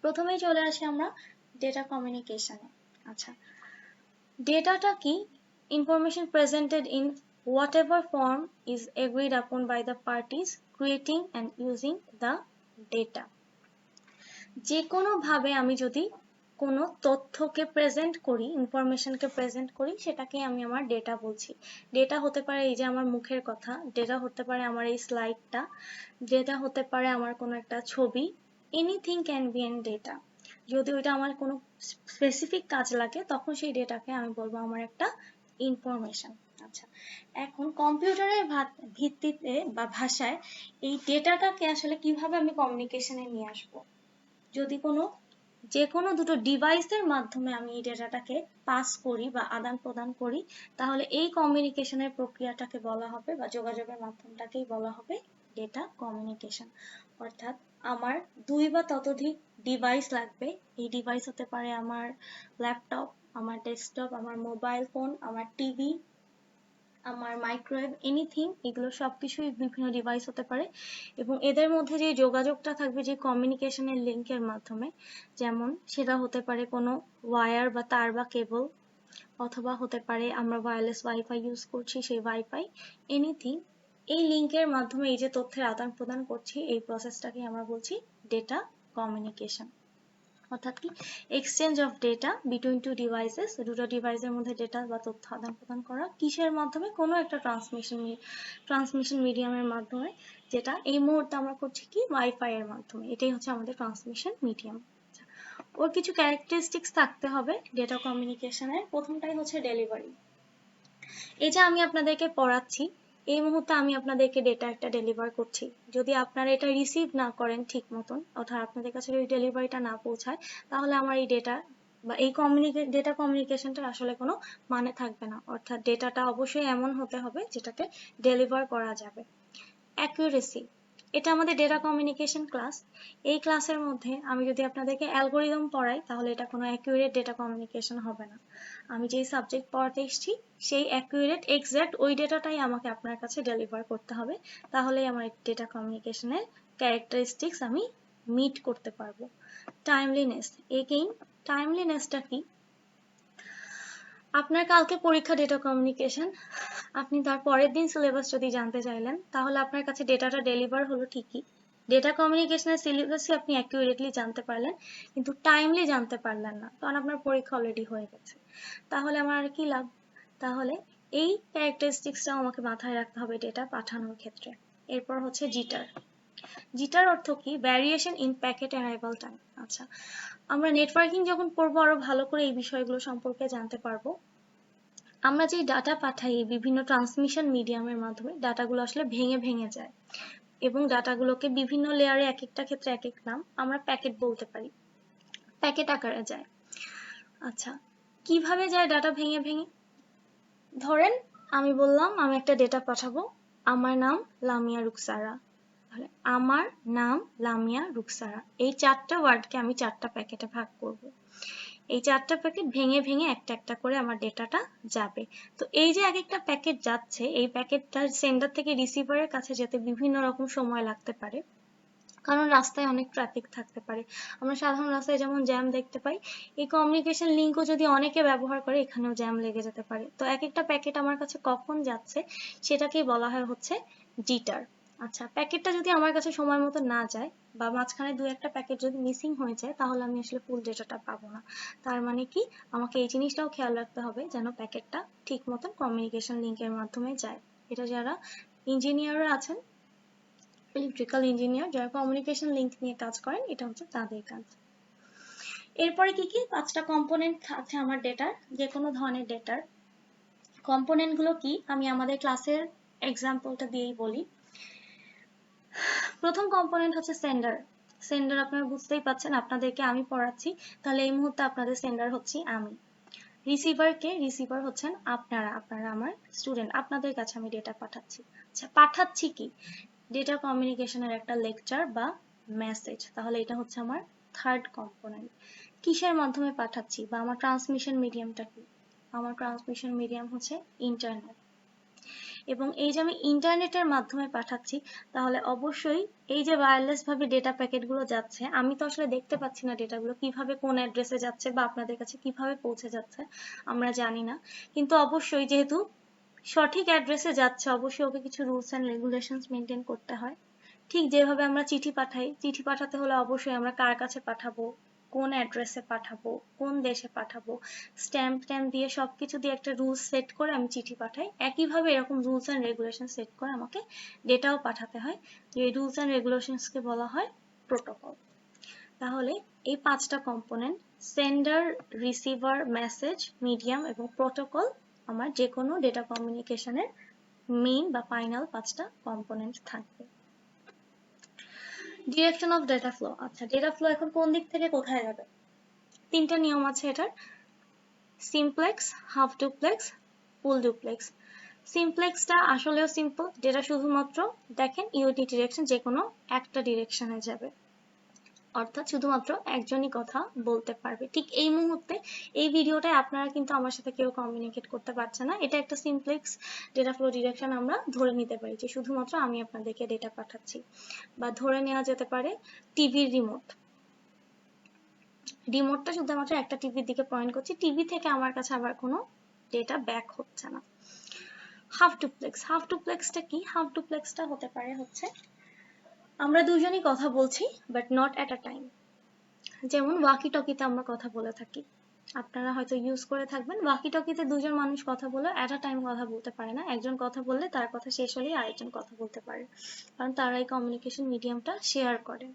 প্রথমেই চলে আসি আমরা ডেটা কমিউনিকেশনে। আচ্ছা, ডেটাটা কি? Information presented in whatever form is agreed upon by the parties creating and using the data. যে কোনো ভাবে আমি যদি কোনো তথ্যকে প্রেজেন্ট করি, ইনফরমেশনকে প্রেজেন্ট করি, সেটাকে আমি আমার ডেটা বলছি। ডেটা হতে পারে এই যে আমার মুখের কথা, ডেটা হতে পারে আমার এই স্লাইডটা, ডেটা হতে পারে আমার কোনো একটা ছবি, anything can be N data. যদি ওইটা আমার কোনো স্পেসিফিক কাজ লাগে তখন সেই ডেটাকে আমি বলবো আমার একটা ইনফরমেশন। আচ্ছা, এখন কম্পিউটারের ভিত্তিতে বা ভাষায় এই ডেটাটাকে আসলে কিভাবে আমি কমিউনিকেশনে নিয়ে আসবো? যদি যে কোনো দুটো ডিভাইসের মাধ্যমে আমি এই ডেটাটাকে পাস করি বা আদান প্রদান করি, তাহলে এই কমিউনিকেশনের প্রক্রিয়াটাকে বলা হবে বা যোগাযোগের মাধ্যমটাকেই বলা হবে ডেটা কমিউনিকেশন। অর্থাৎ আমার দুই বা ততোধিক ডিভাইস লাগবে। এই ডিভাইস হতে পারে আমার ল্যাপটপ, আমার ডেস্কটপ, আমার মোবাইল ফোন, আমার টিভি, আমার মাইক্রোওয়েভ, এনিথিং, এগুলো সবকিছুই বিভিন্ন ডিভাইস হতে পারে। এবং এদের মধ্যে যে যোগাযোগটা থাকবে, যে কমিউনিকেশনের লিঙ্কের মাধ্যমে, যেমন সেটা হতে পারে কোনো ওয়্যার বা তার বা কেবল, অথবা হতে পারে আমরা ওয়্যারলেস ওয়াইফাই ইউজ করছি, সেই ওয়াইফাই, এনিথিং, এই লিঙ্কের মাধ্যমে এই যে তথ্যের আদান প্রদান করছি, এই প্রসেসটাকে আমরা বলছি ডেটা কমিউনিকেশন। অর্থাৎ কি? Exchange of data between two devices, দুটো ডিভাইসের মধ্যে ডেটা বা তথ্য আদান প্রদান করা। কিসের মাধ্যমে? কোনো একটা ট্রান্সমিশন মিডিয়ামের মাধ্যমে, যেটা এই মুহূর্তে আমরা করছি কি ওয়াইফাই এর মাধ্যমে। এটাই হচ্ছে আমাদের ট্রান্সমিশন মিডিয়াম। ওর কিছু ক্যারেক্টারিস্টিক্স থাকতে হবে ডেটা কমিউনিকেশনের। প্রথমটাই হচ্ছে ডেলিভারি। এই যে আমি আপনাদেরকে পড়াচ্ছি, এই মুহূর্তে আমি আপনাদেরকে ডেটা একটা ডেলিভার করছি। যদি আপনারা এটা রিসিভ না করেন ঠিক মতন, অর্থাৎ আপনাদের কাছে যদি ডেলিভারিটা না পৌঁছায়, তাহলে আমার এই ডেটা বা এই ডেটা কমিউনিকেশনটার আসলে কোনো মানে থাকবে না। অর্থাৎ ডেটাটা অবশ্যই এমন হতে হবে যেটাকে ডেলিভার করা যাবে। অ্যাকুরেসি, এটা আমাদের ডেটা কমিউনিকেশন ক্লাস। এই ক্লাসের মধ্যে আমি যদি আপনাদেরকে অ্যালগোরিদম পড়াই, তাহলে এটা কোনো অ্যাকুরেট ডেটা কমিউনিকেশন হবে না। আমি যেই সাবজেক্ট পড়াতে এসেছি সেই অ্যাকুরেট এক্সাক্ট ওই ডেটাটাই আমাকে আপনার কাছে ডেলিভার করতে হবে, তাহলেই আমার ডেটা কমিউনিকেশনের ক্যারেক্টারিস্টিক্স আমি মিট করতে পারবো। টাইমলিনেস, এগেইন টাইমলিনেসটা কি? আপনার কালকে পরীক্ষা ডেটা কমিউনিকেশন, আপনি তার পরের দিন সিলেবাস যদি জানতে চাইলেন, তাহলে আপনার কাছে ডেটাটা ডেলিভার হলো ঠিকই, ডেটা কমিউনিকেশনের সিলেবাসই আপনি অ্যাকুরেটলি জানতে পারলেন, কিন্তু টাইমলি জানতে পারলেন না, কারণ আপনার পরীক্ষা অলরেডি হয়ে গেছে। তাহলে আমার আর কি লাভ? তাহলে এই ক্যারেক্টারিস্টিক্সটাও আমাকে মাথায় রাখতে হবে ডেটা পাঠানোর ক্ষেত্রে। এরপর হচ্ছে জিটার। জিটার অর্থ কি? Variation in packet arrival time. আচ্ছা, আমরা নেটওয়ার্কিং যখন পড়বো আরো ভালো করে এই বিষয়গুলো সম্পর্কে জানতে পারবো। আমরা যে ডাটা পাঠাই বিভিন্ন ট্রান্সমিশন মিডিয়ামের মাধ্যমে, ডাটাগুলো আসলে ভেঙে ভেঙে যায় এবং ডাটাগুলোকে বিভিন্ন লেয়ারে এক একটা ক্ষেত্রে এক এক নাম, আমরা প্যাকেট বলতে পারি, প্যাকেট আকারে যায়। আচ্ছা, কিভাবে যায় ডাটা ভেঙে ভেঙে? ধরেন আমি বললাম আমি একটা ডেটা পাঠাবো, আমার নাম লামিয়া রুকসারা। তাহলে আমার নাম লামিয়া রুকসারা, এই চারটা ওয়ার্ডকে আমি চারটা প্যাকেটে ভাগ করব। এই চারটা প্যাকেট ভেঙে ভেঙে একটা একটা করে আমার ডেটাটা যাবে। তো এই যে এক একটা প্যাকেট যাচ্ছে, এই প্যাকেটটা সেন্ডার থেকে রিসিভারের কাছে যেতে বিভিন্ন রকম সময় লাগতে পারে, কারণ রাস্তায় অনেক ট্রাফিক থাকতে পারে। আমরা সাধারণ রাস্তায় যেমন জ্যাম দেখতে পাই, এই কমিউনিকেশন লিঙ্কও যদি অনেকে ব্যবহার করে, এখানেও জ্যাম লেগে যেতে পারে। তো এক একটা প্যাকেট আমার কাছে কখন যাচ্ছে সেটাকেই বলা হয় হচ্ছে জিটার। আচ্ছা, প্যাকেটটা যদি আমার কাছে সময় মতো না যায় বা মাঝখানে দু একটা প্যাকেট যদি মিসিং হয়ে যায়, তাহলে আমি আসলে ফুল ডেটাটা পাবো না। তার মানে কি, আমাকে এই জিনিসটাও খেয়াল রাখতে হবে যেন প্যাকেটটা ঠিক মতন কমিউনিকেশন লিঙ্কের মাধ্যমে যায়। এটা যারা ইঞ্জিনিয়াররা আছেন, ইলেকট্রিক্যাল ইঞ্জিনিয়ার, যারা কমিউনিকেশন লিঙ্ক নিয়ে কাজ করেন, এটা হচ্ছে তাদের কাজ। এরপরে কি কি? পাঁচটা কম্পোনেন্ট আছে আমার ডেটার, যে কোনো ধরনের ডেটার। কম্পোনেন্টগুলো কি আমি আমাদের ক্লাসের এক্সাম্পলটা দিয়েই বলি। প্রথম কম্পোনেন্ট হচ্ছে সেন্ডার। সেন্ডার আপনারা বুঝতেই পাচ্ছেন, আপনাদেরকে আমি পড়াচ্ছি, তাহলে এই মুহূর্তে আপনাদের সেন্ডার হচ্ছি আমি। রিসিভার কে? রিসিভার হচ্ছেন আপনারা, আপনারা আমার স্টুডেন্ট, আপনাদের কাছে আমি ডেটা পাঠাচ্ছি। আচ্ছা, পাঠাচ্ছি কি? ডেটা কমিউনিকেশনের একটা লেকচার বা মেসেজ, তাহলে এটা হচ্ছে আমার থার্ড কম্পোনেন্ট। কিসের মাধ্যমে পাঠাচ্ছি বা আমার ট্রান্সমিশন মিডিয়ামটা কি? আমার ট্রান্সমিশন মিডিয়াম হচ্ছে ইন্টারনেট। এবং এই যে আমি ইন্টারনেটের মাধ্যমে পাঠাচ্ছি, তাহলে অবশ্যই এই যে ওয়্যারলেস ভাবে ডেটা প্যাকেটগুলো যাচ্ছে, আমি তো আসলে দেখতে পাচ্ছি না ডেটাগুলো কিভাবে কোন অ্যাড্রেসে যাচ্ছে বা আপনাদের কাছে কিভাবে পৌঁছে যাচ্ছে, আমরা জানি না। কিন্তু অবশ্যই যেহেতু সঠিক অ্যাড্রেসে যাচ্ছে, অবশ্যই ওকে কিছু রুলস অ্যান্ড রেগুলেশনস মেনটেন করতে হয়। ঠিক যেভাবে আমরা চিঠি পাঠাই, চিঠি পাঠাতে হলে অবশ্যই আমরা কার কাছে পাঠাবো, কোন অ্যাড্রেসে পাঠাবো, কোন দেশে পাঠাবো, স্ট্যাম্প ট্যাম্প দিয়ে সবকিছু দিয়ে একটা রুলস সেট করে আমি চিঠি পাঠাই। একইভাবে এরকম রুলস অ্যান্ড রেগুলেশন সেট করে আমাকে ডেটাও পাঠাতে হয়। এই রুলস অ্যান্ড রেগুলেশনসকে বলা হয় প্রোটোকল। তাহলে এই 5টা component, sender, receiver, message, medium এবং প্রোটোকল, আমার যে কোনো ডেটা কমিউনিকেশনের মেইন বা ফাইনাল 5টা কম্পোনেন্ট থাকবে। Direction of data flow. আচ্ছা, ডেটা ফ্লো এখন কোন দিক থেকে কোথায় যাবে? 3টা নিয়ম আছে এটার, simplex, half duplex, full duplex. সিমপ্লেক্সটা আসলেও সিম্পল, যেটা শুধুমাত্র দেখেন ইউনিটি ডিরেকশন, যে কোনো একটা ডিরেকশনে যাবে, অর্থাৎ শুধুমাত্র একজনই কথা বলতে পারবে। ঠিক এই মুহূর্তে এই ভিডিওটায় আপনারা কিন্তু আমার সাথে কেউ কমিউনিকেট করতে পারছে না। এটা একটা সিমপ্লেক্স ডেটা ফ্লো ডিরেকশন আমরা ধরে নিতে পারি যে শুধুমাত্র আমি আপনাদেরকে ডেটা পাঠাচ্ছি। বা ধরে নেওয়া যেতে পারে টিভির রিমোটটা শুধুমাত্র একটা টিভির দিকে পয়েন্ট করছি, টিভি থেকে আমার কাছে আবার কোনো ডেটা ব্যাক হচ্ছে না। Half duplex. হাফ ডুপ্লেক্সটা কি? হাফ ডুপ্লেক্সটা হতে পারে হচ্ছে আমরা দুজনই কথা বলছি but not at a time. যেমন ওয়াকি টকিতে আমরা কথা বলে থাকি, আপনারা হয়তো ইউজ করে থাকবেন। ওয়াকি টকিতে দুজন মানুষ কথা বলে অ্যাট আ টাইম কথা বলতে পারে না, একজন কথা বললে তার কথা শেষ হলেই আরেকজন কথা বলতে পারে, কারণ তারা এই কমিউনিকেশন মিডিয়ামটা শেয়ার করে।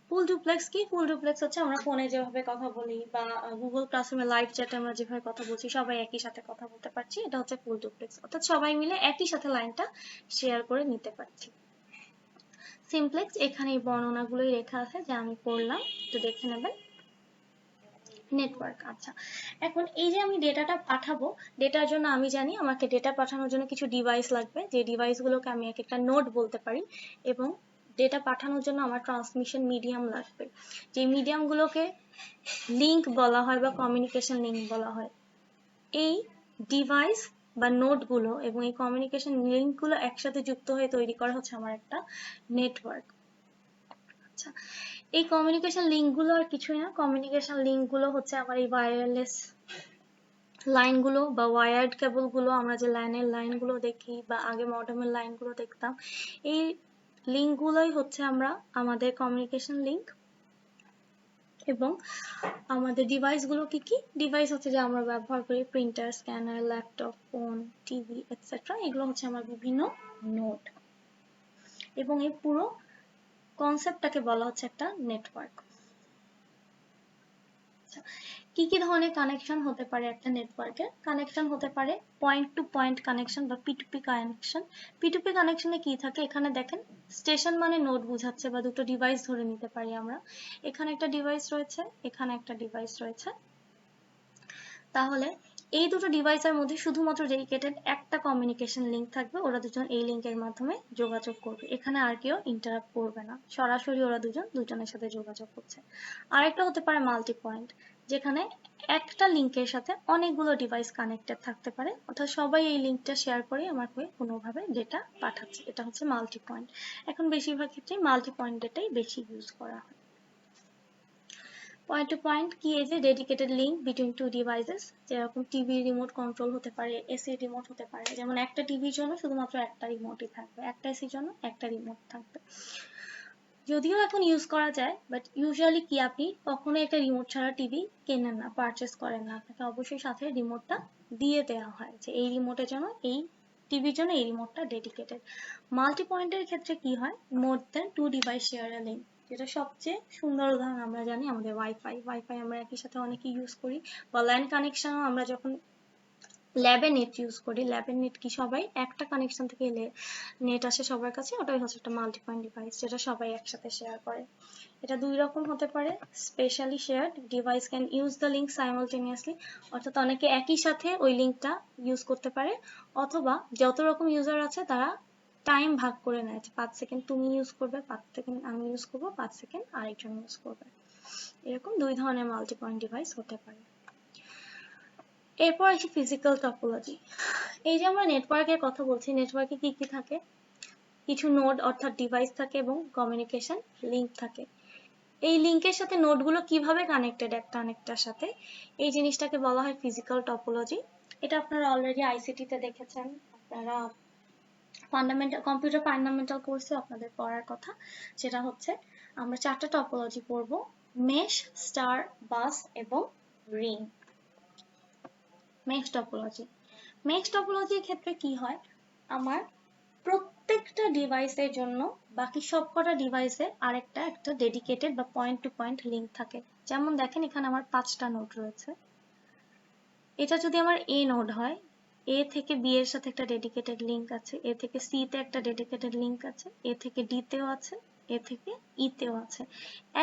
ফুল ডুপ্লেক্স কি? ফুল ডুপ্লেক্স হচ্ছে আমরা ফোনে যেভাবে কথা বলি বা গুগল ক্লাসরুমে লাইভ চ্যাটে আমরা যেভাবে কথা বলছি, সবাই একই সাথে কথা বলতে পারছি, এটা হচ্ছে ফুল ডুপ্লেক্স, অর্থাৎ সবাই মিলে একই সাথে লাইনটা শেয়ার করে নিতে পারছি। সিমপ্লেক্স, এখানে এই বর্ণনাগুলোই লেখা আছে যে আমি পড়লাম, একটু দেখে নেবেন। নেটওয়ার্ক। আচ্ছা, এখন এই যে আমি ডেটাটা পাঠাবো, ডেটার জন্য আমি জানি আমাকে ডেটা পাঠানোর জন্য কিছু ডিভাইস লাগবে, যে ডিভাইসগুলোকে আমি এক একটা নোড বলতে পারি, এবং ডেটা পাঠানোর জন্য আমার ট্রান্সমিশন মিডিয়াম লাগবে, যে মিডিয়ামগুলোকে লিংক বলা হয় বা কমিউনিকেশন লিংক বলা হয়। এই ডিভাইস বা নোডগুলো এবং এই কমিউনিকেশন লিংকগুলো একসাথে যুক্ত হয়ে তৈরি করা হচ্ছে আমার একটা নেটওয়ার্ক। আচ্ছা, এই কমিউনিকেশন লিংকগুলো আর কিছুই না, কমিউনিকেশন লিংকগুলো হচ্ছে আমার এই ওয়্যারলেস লাইনগুলো বা ওয়্যার্ড কেবলগুলো, আমরা যে লাইনের লাইনগুলো দেখি বা আগে মডেমের লাইনগুলো দেখতাম, এই লিংকগুলোই হচ্ছে আমাদের কমিউনিকেশন লিংক। এবং আমাদের ডিভাইসগুলো কি কি? ডিভাইস হচ্ছে যে আমরা ব্যবহার করি printer, scanner, laptop, phone, TV etcetera, এগুলো হচ্ছে আমার বিভিন্ন নোড। এবং এই পুরো কনসেপ্টটাকে বলা হচ্ছে একটা নেটওয়ার্ক। কি কি ধরনের কানেকশন হতে পারে একটা নেটওয়ার্কে? কানেকশন হতে পারে পয়েন্ট টু পয়েন্ট কানেকশন বা P2P কানেকশন। P2P কানেকশনে কি থাকে? এখানে দেখেন স্টেশন মানে নোড বোঝাচ্ছে বা দুটো ডিভাইস ধরে নিতে পারি আমরা, এখানে একটা ডিভাইস রয়েছে, এখানে একটা ডিভাইস রয়েছে। তাহলে এই দুটো ডিভাইসের মধ্যে শুধুমাত্র ডেডিকেটেড একটা কমিউনিকেশন লিংক থাকবে, ওরা দুজন এই লিংকের মাধ্যমে যোগাযোগ করবে, এখানে আর কেউ ইন্টারাপ্ট করবে না, সরাসরি ওরা দুজনের সাথে যোগাযোগ করছে। আরেকটা হতে পারে মাল্টি পয়েন্ট, যেখানে একটা লিংকের সাথে অনেকগুলো ডিভাইস কানেক্টেড থাকতে পারে, অর্থাৎ সবাই এই লিংকটা শেয়ার করে আমার হয়ে কোনোভাবে ডেটা পাঠাচ্ছে, এটা হচ্ছে মাল্টি পয়েন্ট। এখন বেশিরভাগ ক্ষেত্রে মাল্টি পয়েন্ট ডেটাই বেশি ইউজ করা হয়। পয়েন্ট টু পয়েন্ট কি? এই যে dedicated link between two devices, যেরকম টিভি রিমোট কন্ট্রোল হতে পারে, এসি রিমোট হতে পারে, যেমন একটা টিভির জন্য শুধুমাত্র একটা রিমোটই থাকবে, একটা এসির জন্য একটা রিমোট থাকবে। যদিও এখন ইউজ করা যায়, বাট ইউজুয়ালি কি আপনি কখনোই একটা রিমোট ছাড়া টিভি কেনেন না, পারচেস করেন না, আপনাকে অবশ্যই সাথে রিমোটটা দিয়ে দেওয়া হয় যে এই রিমোটের জন্য, এই টিভির জন্য এই রিমোটটা ডেডিকেটেড। মাল্টি পয়েন্টের ক্ষেত্রে কি হয়? মোর দেন টু ডিভাইস শেয়ার এ লিংক, যেটা সবচেয়ে সুন্দর উদাহরণ আমরা জানি আমাদের ওয়াইফাই আমরা একই সাথে অনেকেই ইউজ করি, বা ল্যান কানেকশনও আমরা যখন ল্যাবে নেট ইউজ করি, ল্যাবের নেট কি সবাই একটা কানেকশন থেকে নেট আসে সবার কাছে, ওটাই হচ্ছে একটা মাল্টি পয়েন্ট ডিভাইস যেটা সবাই একসাথে শেয়ার করে। এটা দুই রকম হতে পারে, specially shared device can use the link simultaneously, অর্থাৎ অনেকে একই সাথে ওই লিঙ্কটা ইউজ করতে পারে, অথবা যত রকম ইউজার আছে তারা টাইম ভাগ করে নেয়, 5 সেকেন্ড তুমি ইউজ করবে, 5 সেকেন্ড আমি ইউজ করবো, 5 সেকেন্ড আরেকজন ইউজ করবে, এরকম দুই ধরনের মাল্টি পয়েন্ট ডিভাইস হতে পারে। এরপর আসি ফিজিক্যাল টপোলজি। এই যে আমরা নেটওয়ার্কের কথা বলছি, নেটওয়ার্কে কি কি থাকে? কিছু নোড অর্থাৎ ডিভাইস থাকে এবং কমিউনিকেশন লিংক থাকে। এই লিংকের সাথে নোডগুলো কিভাবে কানেক্টেড একটা আরেকটার সাথে, এই জিনিসটাকে বলা হয় ফিজিক্যাল টপোলজি। এটা আপনারা অলরেডি আইসিটিতে দেখেছেন, আপনারা কম্পিউটার ফান্ডামেন্টাল কোর্সে আপনাদের পড়ার কথা। সেটা হচ্ছে আমরা 4টা টপোলজি পড়ব: মেশ, স্টার, বাস এবং রিং। Mesh topology. মেশ টপোলজির ক্ষেত্রে কি হয়, আমার প্রত্যেকটা ডিভাইসের জন্য বাকি সবকটা ডিভাইসে আরেকটা একটা ডেডিকেটেড বা পয়েন্ট টু পয়েন্ট লিংক থাকে। যেমন দেখেন এখানে আমার 5টা নোড রয়েছে। এটা যদি আমার এ নোড হয়, এ থেকে বি এর সাথে একটা ডেডিকেটেড লিংক আছে, এ থেকে সি তে একটা ডেডিকেটেড লিংক আছে, এ থেকে ডি তেও আছে, এ থেকে ই তেও আছে।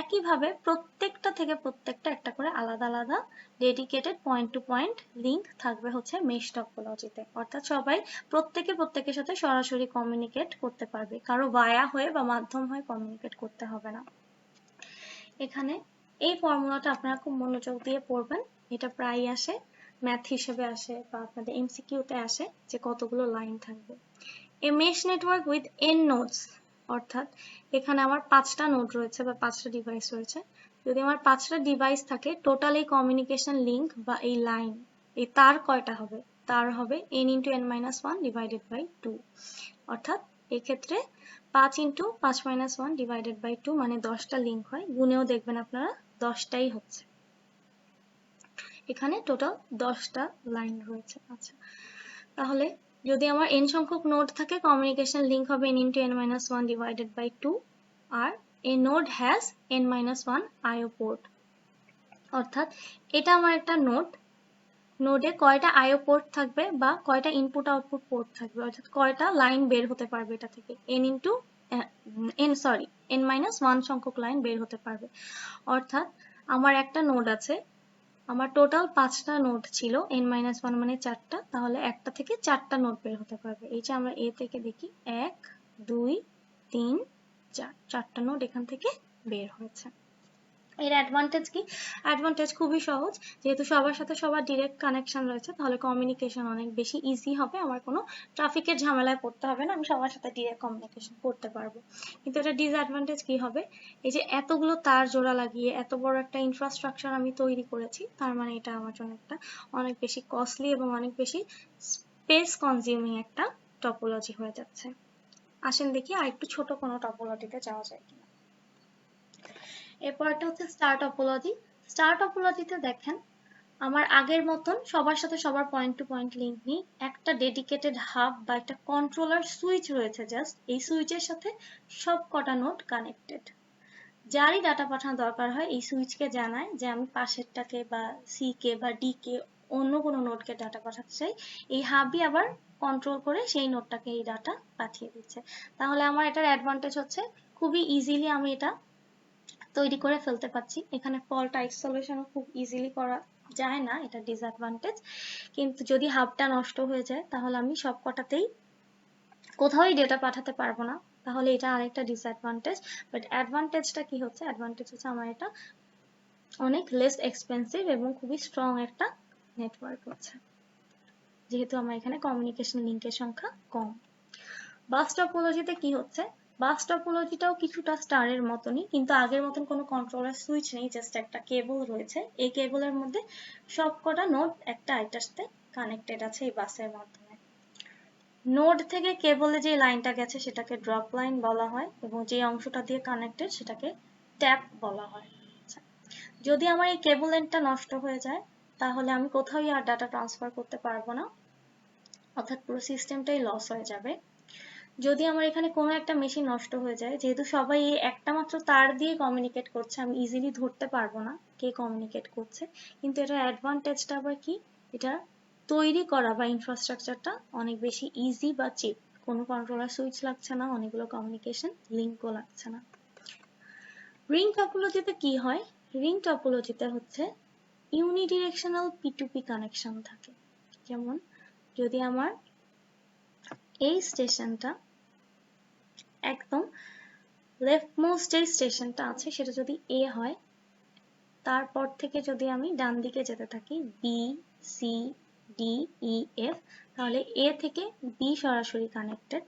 একইভাবে প্রত্যেকটা থেকে প্রত্যেকটা একটা করে আলাদা আলাদা dedicated point to point link থাকবে হচ্ছে মেশ টপোলজিতে। অর্থাৎ সবাই প্রত্যেকের সাথে সরাসরি কমিউনিকেট করতে পারবে, কারো ভায়া হয়ে বা মাধ্যম হয়ে কমিউনিকেট করতে হবে না। এখানে এই ফর্মুলাটা আপনারা খুব মনোযোগ দিয়ে পড়বেন, এটা প্রায়ই আসে, ম্যাথ হিসেবে আসে বা আপনাদের এমসিকিউতে আসে যে কতগুলো লাইন থাকবে। A mesh network with n nodes, অর্থাৎ এখানে আমার 5টা নোড রয়েছে বা 5টা ডিভাইস রয়েছে। যদি আমার 5টা ডিভাইস থাকে, টোটাল এই কমিউনিকেশন লিংক বা এই লাইন, এই তার কয়টা হবে? তার হবে n × n-1 ডিভাইডেড বাই 2। অর্থাৎ এক্ষেত্রে 5 × 5 - 1 ডিভাইডেড বাই 2 মানে 10টা লিংক হয়। গুণেও দেখবেন আপনারা 10টাই হচ্ছে। এখানে টোটাল 10টা লাইন রয়েছে। আচ্ছা, তাহলে যদি আমার n সংখ্যক নোড থাকে, কমিউনিকেশন লিংক হবে n × n-1 ডিভাইডেড বাই 2, আর a node has n-1 IO port. অর্থাৎ এটা আমার একটা নোড, নোডে কয়টা আইও পোর্ট থাকবে বা কয়টা ইনপুট আউটপুট পোর্ট থাকবে, অর্থাৎ কয়টা লাইন বের হতে পারবে এটা থেকে, n-1 সংখ্যক লাইন বের হতে পারবে। অর্থাৎ আমার একটা নোড আছে, আমার টোটাল 5টা নোড ছিল, n-1 মানে 4টা, তাহলে একটা থেকে 4টা নোড বের হতে পারবে। এই যে আমরা এ থেকে দেখি 1 2 3 4, 4টা নোড এখান থেকে বের হয়েছে। এর অ্যাডভান্টেজ কি? অ্যাডভান্টেজ খুবই সহজ, যেহেতু সবার সাথে সবার ডিরেক্ট কানেকশন রয়েছে, তাহলে কমিউনিকেশন অনেক বেশি ইজি হবে, আমার কোনো ট্রাফিকের ঝামেলায় পড়তে হবে না, আমি সবার সাথে ডিরেক্ট কমিউনিকেশন করতে পারবো। কিন্তু এটা ডিসঅ্যাডভান্টেজ কি হবে, এই যে এতগুলো তার জোড়া লাগিয়ে এত বড় একটা ইনফ্রাস্ট্রাকচার আমি তৈরি করেছি, তার মানে এটা আমার জন্য একটা অনেক বেশি কস্টলি এবং অনেক বেশি স্পেস কনজিউমিং একটা টপোলজি হয়ে যাচ্ছে। আসেন দেখি আর একটু ছোট কোনো টপোলজিতে যাওয়া যায় কিনা। এরপর একটা হচ্ছে স্টার টপোলজি। স্টার টপোলজিতে দেখেন আমার আগের মতন সবার সাথে সবার পয়েন্ট টু পয়েন্ট লিংক নেই, একটা ডেডিকেটেড হাব বা একটা কন্ট্রোলার সুইচ রয়েছে জাস্ট, এই সুইচের সাথে সব কটা নোড কানেক্টেড। যারই ডাটা পাঠানো দরকার হয় এই সুইচকে জানায় যে আমি পাশেরটাকে বা সি কে বা ডি কে অন্য কোনো নোডকে ডাটা পাঠাতে চাই, এই হাবই আবার কন্ট্রোল করে সেই নোডটাকে এই ডাটা পাঠিয়ে দিচ্ছে। তাহলে আমার এটার অ্যাডভান্টেজ হচ্ছে খুবই ইজিলি আমি এটা তৈরি করে ফেলতে পারছি। এখানে ফল্ট আইসোলেশনও খুব ইজিলি করা যায় না, এটা ডিসঅ্যাডভান্টেজ। কিন্তু যদি হাবটা নষ্ট হয়ে যায় তাহলে আমি সব কটাতেই কোথাওই ডেটা পাঠাতে পারবো না, তাহলে এটা আরেকটা ডিসঅ্যাডভান্টেজ। বাট অ্যাডভান্টেজটা কি হচ্ছে, অ্যাডভান্টেজ হচ্ছে আমার এটা অনেক লেস এক্সপেন্সিভ এবং খুবই স্ট্রং একটা নেটওয়ার্ক হচ্ছে, যেহেতু আমার এখানে কমিউনিকেশন লিংকের সংখ্যা কম। বাস টপোলজিতে কি হচ্ছে, বাস টপোলজিটাও কিছুটা স্টারের মতনই, কিন্তু আগের মতন কোনো কন্ট্রোলার সুইচ নেই, জাস্ট একটা কেবল রয়েছে। এই কেবলের মধ্যে সবকটা নোড একটা আরেকটার সাথে কানেক্টেড আছে এই বাসের মাধ্যমে। নোড থেকে কেবলে যে লাইনটা গেছে সেটাকে ড্রপ লাইন বলা হয় এবং যে অংশটা দিয়ে কানেক্টেড সেটাকে ট্যাপ বলা হয়। যদি আমার এই কেবল লাইনটা নষ্ট হয়ে যায় তাহলে আমি কোথাওই আর ডাটা ট্রান্সফার করতে পারবো না, অর্থাৎ পুরো সিস্টেমটাই লস হয়ে যাবে। যদি আমার এখানে কোনো একটা মেশিন নষ্ট হয়ে যায়, যেহেতু সবাই এই একটা মাত্র তার দিয়ে কমিউনিকেট করছে, আমি ইজিলি ধরতে পারবো না কে কমিউনিকেট করছে। কিন্তু এটার অ্যাডভান্টেজটা আবার কি, এটা তৈরি করা বা ইনফ্রাস্ট্রাকচারটা অনেক বেশি ইজি বা চিপ, কোনো কন্ট্রোলার সুইচ লাগছে না, অনেকগুলো কমিউনিকেশন লিঙ্কও লাগছে না। রিং টপোলজিতে কি হয়, রিং টপোলজিতে হচ্ছে ইউনিডিরেকশনাল P2P কানেকশন থাকে। যেমন যদি আমার এই স্টেশনটা একদম লেফটমোস্ট যে স্টেশনটা আছে সেটা যদি এ হয়, তারপর থেকে যদি আমি ডান দিকে যেতে থাকি B C D E F, তাহলে এ থেকে বি সরাসরি কানেক্টেড,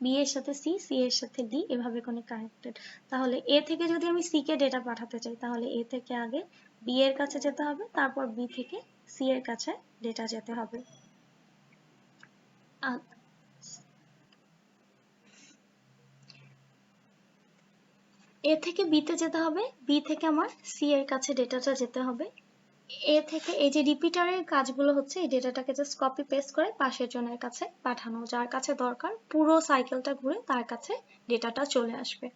বি এর সাথে সি, সি এর সাথে ডি, এভাবে কোনো কানেক্টেড। তাহলে এ থেকে যদি আমি সি কে ডেটা পাঠাতে চাই, তাহলে এ থেকে আগে বি এর কাছে যেতে হবে, তারপর বি থেকে সি এর কাছে ডেটা যেতে হবে। এ থেকে বিতে যেতে হবে, বি থেকে আমার সি এর কাছে ডেটাটা যেতে হবে। এ থেকে এই যে রিপিটারের কাজগুলো হচ্ছে এই ডেটাটাকে জাস্ট কপি পেস্ট করে পাশের জনের কাছে পাঠানো, যার কাছে দরকার পুরো সাইকেলটা ঘুরে তার কাছে ডেটাটা চলে আসবে।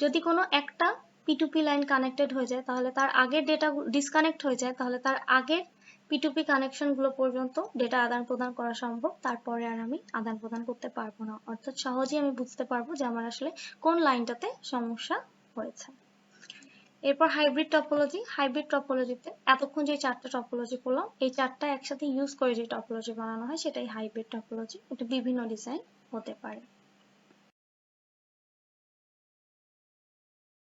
যদি কোনো একটা P2P লাইন কানেক্টেড হয়ে যায়, তাহলে তার আগের ডেটা ডিসকানেক্ট হয়ে যায়, তাহলে তার আগের P2P কানেকশনগুলো পর্যন্ত ডেটা আদান প্রদান করা সম্ভব, তারপরে আর আমি আদান প্রদান করতে পারবো না। অর্থাৎ সহজেই আমি বুঝতে পারবো যে আমার আসলে কোন লাইনটাতে সমস্যা হয়েছে। এরপর হাইব্রিড টপোলজি। হাইব্রিড টপোলজিতে এতক্ষণ যে চারটা টপোলজি পড়লাম, এই চারটা একসাথে ইউজ করে যে টপোলজি বানানো হয় সেটাই হাইব্রিড টপোলজি। এটা বিভিন্ন ডিজাইন হতে পারে।